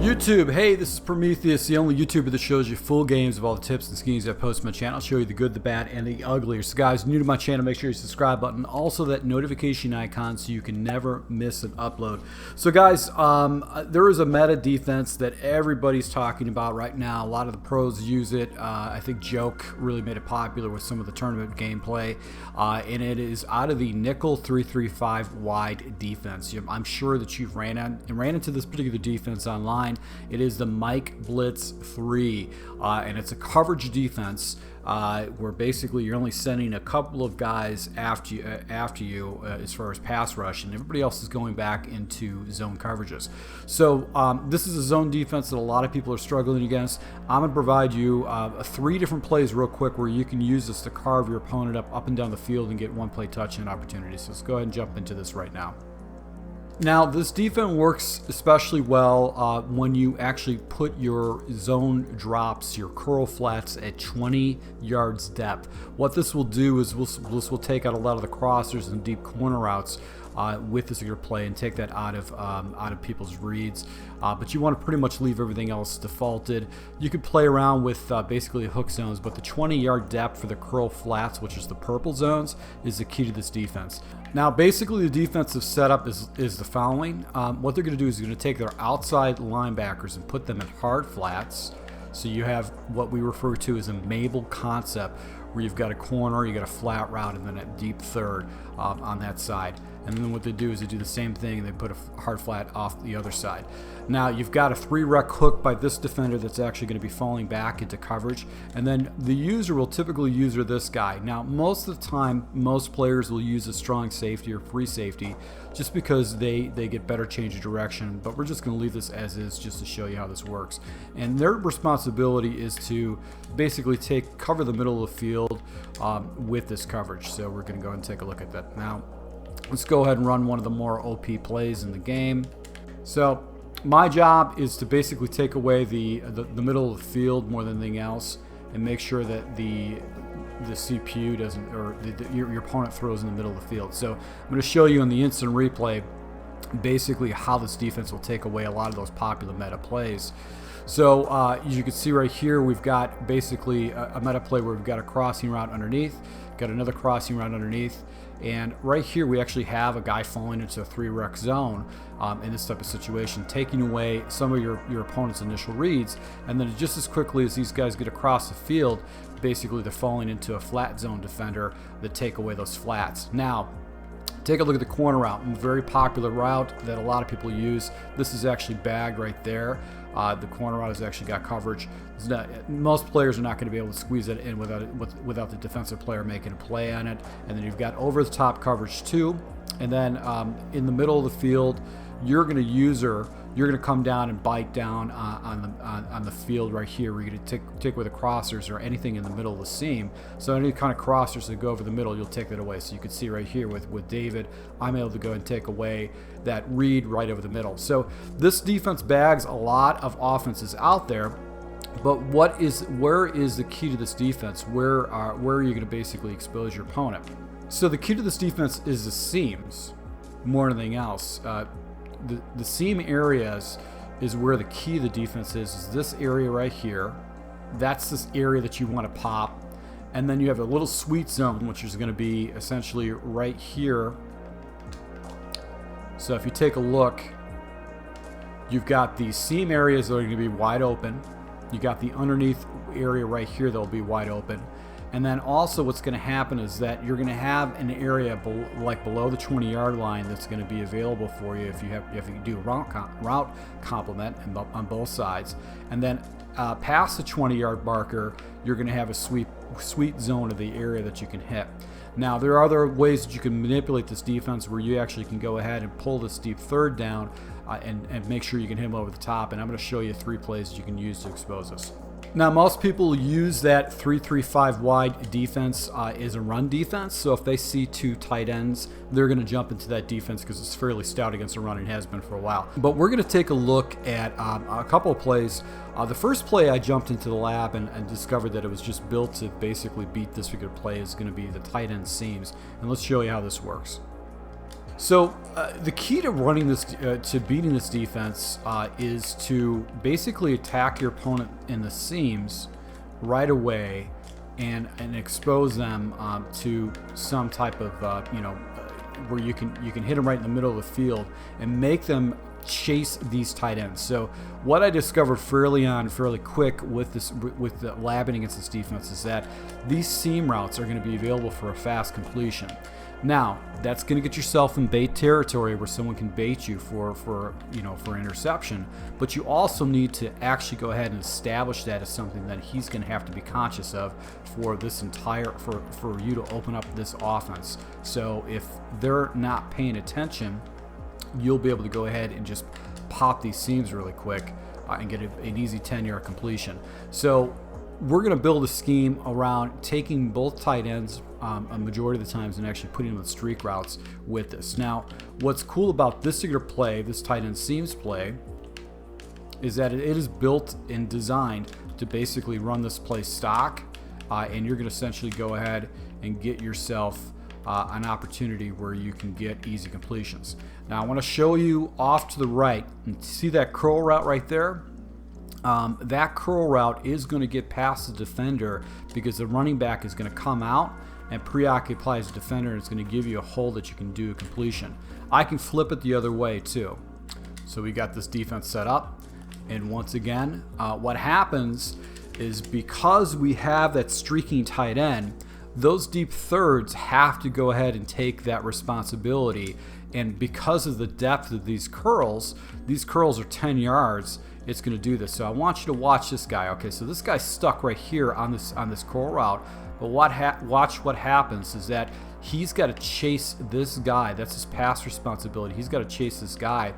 YouTube, hey, this is Prometheus, the only YouTuber that shows you full games of all the tips and schemes I post on my channel. I'll show you the good, the bad, and the ugly. So guys, new to my channel, make sure you subscribe button. Also that notification icon so you can never miss an upload. So guys, there is a meta defense that everybody's talking about right now. A lot of the pros use it. I think Joke really made it popular with some of the tournament gameplay. And it is out of the nickel 3-3-5 wide defense. I'm sure that you've ran into this particular defense online. It is the Mike Blitz 3, and it's a coverage defense where basically you're only sending a couple of guys after you as far as pass rush, and everybody else is going back into zone coverages. So this is a zone defense that a lot of people are struggling against. I'm going to provide you 3 different plays real quick where you can use this to carve your opponent up and down the field and get one-play touchdown opportunities. So let's go ahead and jump into this right now. Now, this defense works especially well when you actually put your zone drops, your curl flats at 20 yards depth. What this will do is this will take out a lot of the crossers and deep corner routes with this particular play and take that out of people's reads. But you want to pretty much leave everything else defaulted. You could play around with basically hook zones, but the 20-yard depth for the curl flats, which is the purple zones, is the key to this defense. Now, basically, the defensive setup is the following. What they're going to do is they're going to take their outside linebackers and put them in hard flats. So you have what we refer to as a Mabel concept, where you've got a corner, you got a flat route, and then a deep third on that side. And then what they do is they do the same thing, and they put a hard flat off the other side. Now you've got a 3-rec hook by this defender that's actually going to be falling back into coverage, and then the user will typically use this guy. Now most of the time, most players will use a strong safety or free safety just because they get better change of direction, but we're just going to leave this as is just to show you how this works. And their responsibility is to basically cover the middle of the field with this coverage. So we're going to go ahead and take a look at that now. Let's go ahead and run one of the more OP plays in the game. So my job is to basically take away the middle of the field more than anything else, and make sure that the CPU doesn't, or your opponent throws in the middle of the field. So I'm going to show you in the instant replay basically how this defense will take away a lot of those popular meta plays. So as you can see right here, we've got basically a meta play where we've got a crossing route underneath, got another crossing route underneath, and right here we actually have a guy falling into a 3-rec zone in this type of situation, taking away some of your opponent's initial reads. And then just as quickly as these guys get across the field, basically they're falling into a flat zone defender that take away those flats. Now take a look at the corner route, a very popular route that a lot of people use. This is actually bagged right there. The corner route has actually got coverage. Most players are not going to be able to squeeze it in without the defensive player making a play on it. And then you've got over-the-top coverage too. And then in the middle of the field, you're going to come down and bite down on the field right here. Where you're going to take away the crossers or anything in the middle of the seam. So any kind of crossers that go over the middle, you'll take that away. So you can see right here with David, I'm able to go and take away that read right over the middle. So this defense bags a lot of offenses out there. But where is the key to this defense? Where are you going to basically expose your opponent? So the key to this defense is the seams more than anything else. The seam areas is where the key to the defense is this area right here. That's this area that you want to pop. And then you have a little sweet zone, which is going to be essentially right here. So if you take a look, you've got these seam areas that are going to be wide open. You got the underneath area right here that will be wide open. And then also what's going to happen is that you're going to have an area like below the 20-yard line that's going to be available for you if you do a route complement on both sides. And then past the 20-yard marker, you're going to have a sweet zone of the area that you can hit. Now there are other ways that you can manipulate this defense where you actually can go ahead and pull this deep third down and make sure you can hit him over the top. And I'm going to show you 3 plays that you can use to expose this. Now, most people use that 3-3-5 wide defense as a run defense. So if they see 2 tight ends, they're going to jump into that defense because it's fairly stout against the run and has been for a while. But we're going to take a look at a couple of plays. The first play I jumped into the lab and discovered that it was just built to basically beat this particular play is going to be the tight end seams. And let's show you how this works. So the key to running this, to beating this defense, is to basically attack your opponent in the seams right away, and expose them to some type of where you can hit them right in the middle of the field and make them chase these tight ends. So what I discovered fairly quick with the labbing against this defense is that these seam routes are going to be available for a fast completion. Now that's going to get yourself in bait territory where someone can bait you for interception, but you also need to actually go ahead and establish that as something that he's going to have to be conscious of for this for you to open up this offense. So if they're not paying attention, you'll be able to go ahead and just pop these seams really quick and get an easy 10-yard completion. So we're going to build a scheme around taking both tight ends a majority of the times and actually putting them with streak routes with this. Now, what's cool about this particular play, this tight end seams play, is that it is built and designed to basically run this play stock, and you're going to essentially go ahead and get yourself an opportunity where you can get easy completions. Now, I want to show you off to the right, and see that curl route right there? That curl route is going to get past the defender because the running back is going to come out and preoccupies the defender, and it's going to give you a hole that you can do a completion. I can flip it the other way too. So we got this defense set up, and once again, what happens is because we have that streaking tight end, those deep thirds have to go ahead and take that responsibility. And because of the depth of these curls are 10 yards, it's going to do this. So I want you to watch this guy. Okay, so this guy's stuck right here on this curl route. But watch what happens is that he's got to chase this guy. That's his pass responsibility. He's got to chase this guy.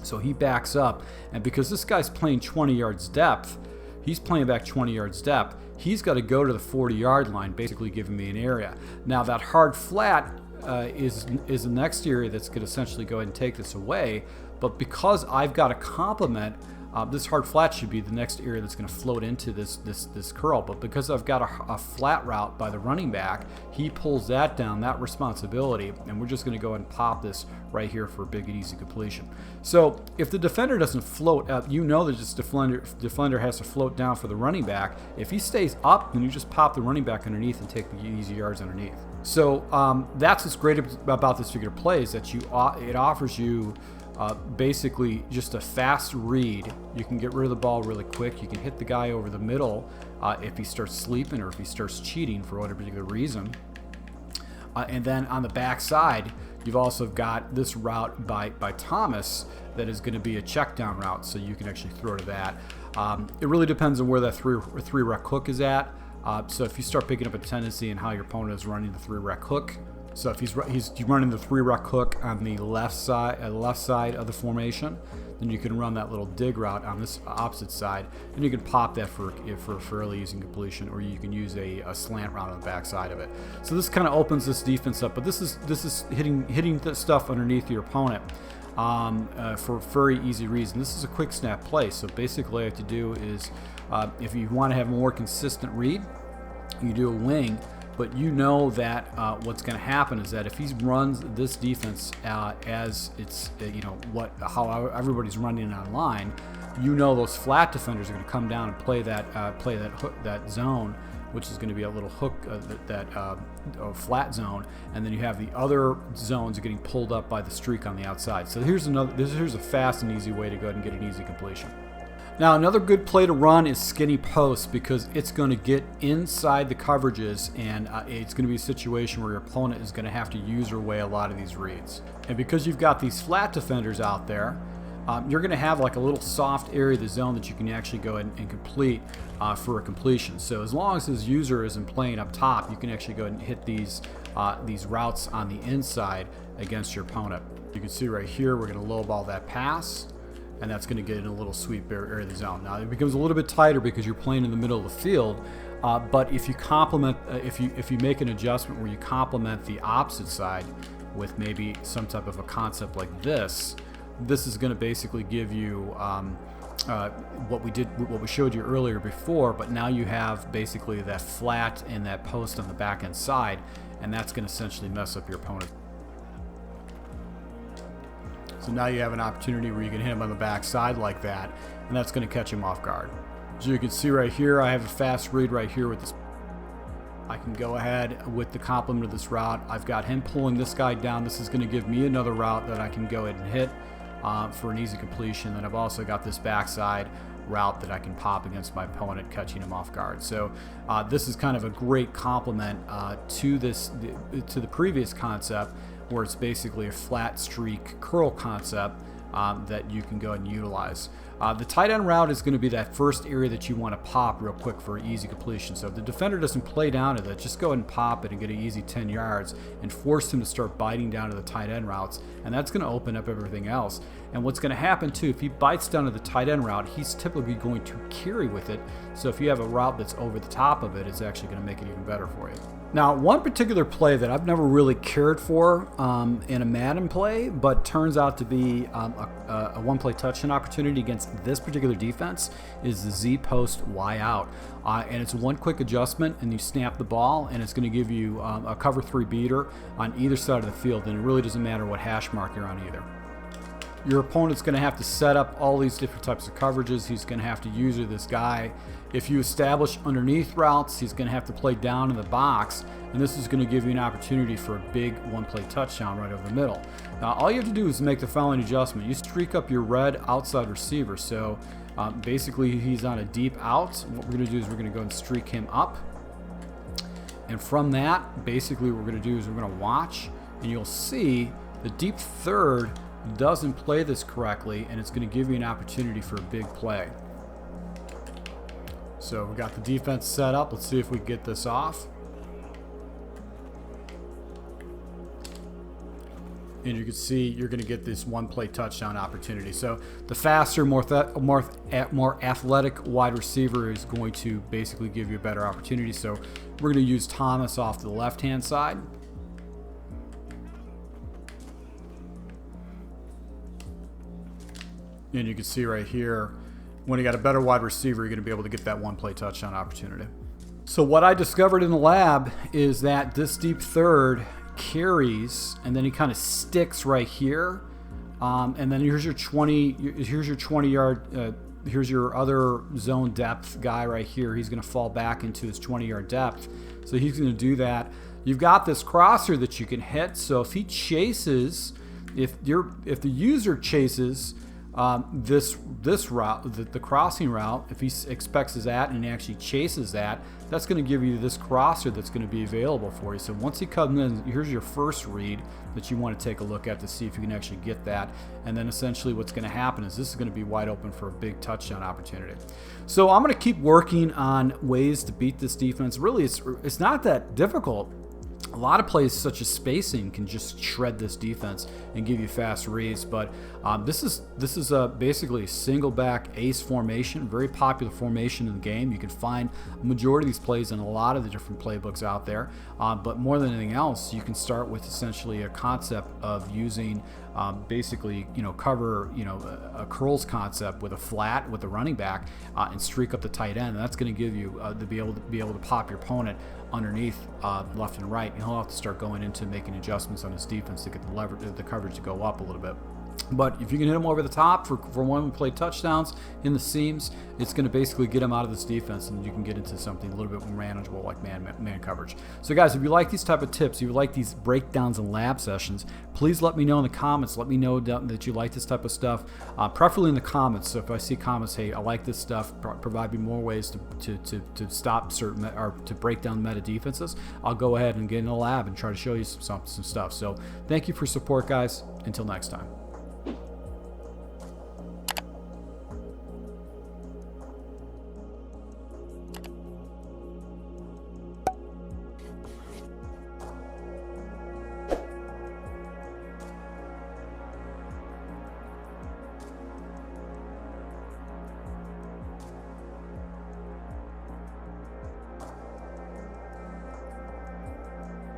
So he backs up, and because this guy's playing 20 yards depth, he's playing back 20 yards depth. He's got to go to the 40-yard line, basically giving me an area. Now that hard flat is the next area that's going to essentially go ahead and take this away. But because I've got to complement, this hard flat should be the next area that's going to float into this curl. But because I've got a flat route by the running back, he pulls that down, that responsibility, and we're just going to go ahead and pop this right here for a big and easy completion. So if the defender doesn't float up, you know that this defender has to float down for the running back. If he stays up, then you just pop the running back underneath and take the easy yards underneath. So that's what's great about this particular play, is that it offers you basically just a fast read. You can get rid of the ball really quick. You can hit the guy over the middle if he starts sleeping or if he starts cheating for whatever particular reason. And then on the back side, you've also got this route by Thomas that is going to be a check down route, so you can actually throw to that. It really depends on where that three rec hook is at. So if you start picking up a tendency in how your opponent is running the 3-rec hook, so if he's running the 3-rec hook on the left side of the formation, then you can run that little dig route on this opposite side, and you can pop that for a fairly easy completion, or you can use a slant route on the back side of it. So this kind of opens this defense up, but this is hitting the stuff underneath your opponent for a very easy reason. This is a quick snap play, so basically all you have to do is if you want to have a more consistent read, you do a wing. But you know that what's going to happen is that if he runs this defense as it's how everybody's running online, you know those flat defenders are going to come down and play that zone, which is going to be a little hook flat zone, and then you have the other zones getting pulled up by the streak on the outside. So here's a fast and easy way to go ahead and get an easy completion. Now another good play to run is skinny post, because it's going to get inside the coverages, and it's going to be a situation where your opponent is going to have to use or weigh a lot of these reads. And because you've got these flat defenders out there, you're going to have like a little soft area of the zone that you can actually go ahead and complete for a completion. So as long as his user isn't playing up top, you can actually go ahead and hit these routes on the inside against your opponent. You can see right here we're going to lowball that pass, and that's going to get in a little sweep area of the zone. Now it becomes a little bit tighter because you're playing in the middle of the field, but if you complement, if you make an adjustment where you complement the opposite side with maybe some type of a concept like this is going to basically give you what we showed you earlier before, but now you have basically that flat and that post on the back end side, and that's going to essentially mess up your opponent. So now you have an opportunity where you can hit him on the backside like that, and that's going to catch him off guard. So you can see right here, I have a fast read right here with this. I can go ahead with the complement of this route. I've got him pulling this guy down. This is going to give me another route that I can go ahead and hit for an easy completion. And I've also got this backside route that I can pop against my opponent, catching him off guard. So this is kind of a great complement to the previous concept, where it's basically a flat streak curl concept that you can go ahead and utilize. The tight end route is going to be that first area that you want to pop real quick for easy completion. So if the defender doesn't play down to that, just go ahead and pop it and get an easy 10 yards and force him to start biting down to the tight end routes, and that's going to open up everything else. And what's going to happen too, if he bites down to the tight end route, he's typically going to carry with it. So if you have a route that's over the top of it, it's actually going to make it even better for you. Now, one particular play that I've never really cared for in a Madden play, but turns out to be a one-play touchdown opportunity against this particular defense, is the Z post Y out. And it's one quick adjustment, and you snap the ball, and it's going to give you a cover 3 beater on either side of the field, and it really doesn't matter what hash mark you're on either. Your opponent's going to have to set up all these different types of coverages. He's going to have to use this guy. If you establish underneath routes, he's going to have to play down in the box, and this is going to give you an opportunity for a big one-play touchdown right over the middle. Now, all you have to do is make the following adjustment. You streak up your red outside receiver. So basically, he's on a deep out. What we're going to do is we're going to go and streak him up. And from that, basically what we're going to do is we're going to watch, and you'll see the deep third doesn't play this correctly, and it's going to give you an opportunity for a big play. So we got the defense set up. Let's see if we can get this off. And you can see you're going to get this one-play touchdown opportunity. So the faster, more athletic wide receiver is going to basically give you a better opportunity. So we're going to use Thomas off to the left-hand side. And you can see right here, when you got a better wide receiver, you're going to be able to get that one-play touchdown opportunity. So what I discovered in the lab is that this deep third carries, and then he kind of sticks right here, and then here's your 20 yard. Here's your other zone depth guy right here. He's going to fall back into his 20-yard depth. So he's going to do that. You've got this crosser that you can hit. So if he chases, if the user chases this route, the crossing route, if he expects that and he actually chases that, that's going to give you this crosser that's going to be available for you. So once he comes in, here's your first read that you want to take a look at to see if you can actually get that. And then essentially what's going to happen is this is going to be wide open for a big touchdown opportunity. So I'm going to keep working on ways to beat this defense. Really, it's not that difficult. A lot of plays such as spacing can just shred this defense and give you fast reads, but this is basically a single back ace formation, very popular formation in the game. You can find a majority of these plays in a lot of the different playbooks out there, but more than anything else, you can start with essentially a concept of using basically, cover, a curls concept with a flat with the running back and streak up the tight end. And that's going to give you to be able to pop your opponent underneath left and right. And he'll have to start going into making adjustments on his defense to get the coverage to go up a little bit. But if you can hit him over the top for one-play touchdowns in the seams, it's going to basically get him out of this defense, and you can get into something a little bit more manageable like man coverage. So guys, if you like these type of tips, if you like these breakdowns and lab sessions, please let me know in the comments. Let me know that you like this type of stuff, preferably in the comments. So if I see comments, hey, I like this stuff, provide me more ways to stop certain or to break down meta defenses, I'll go ahead and get in the lab and try to show you some stuff. So thank you for support, guys. Until next time.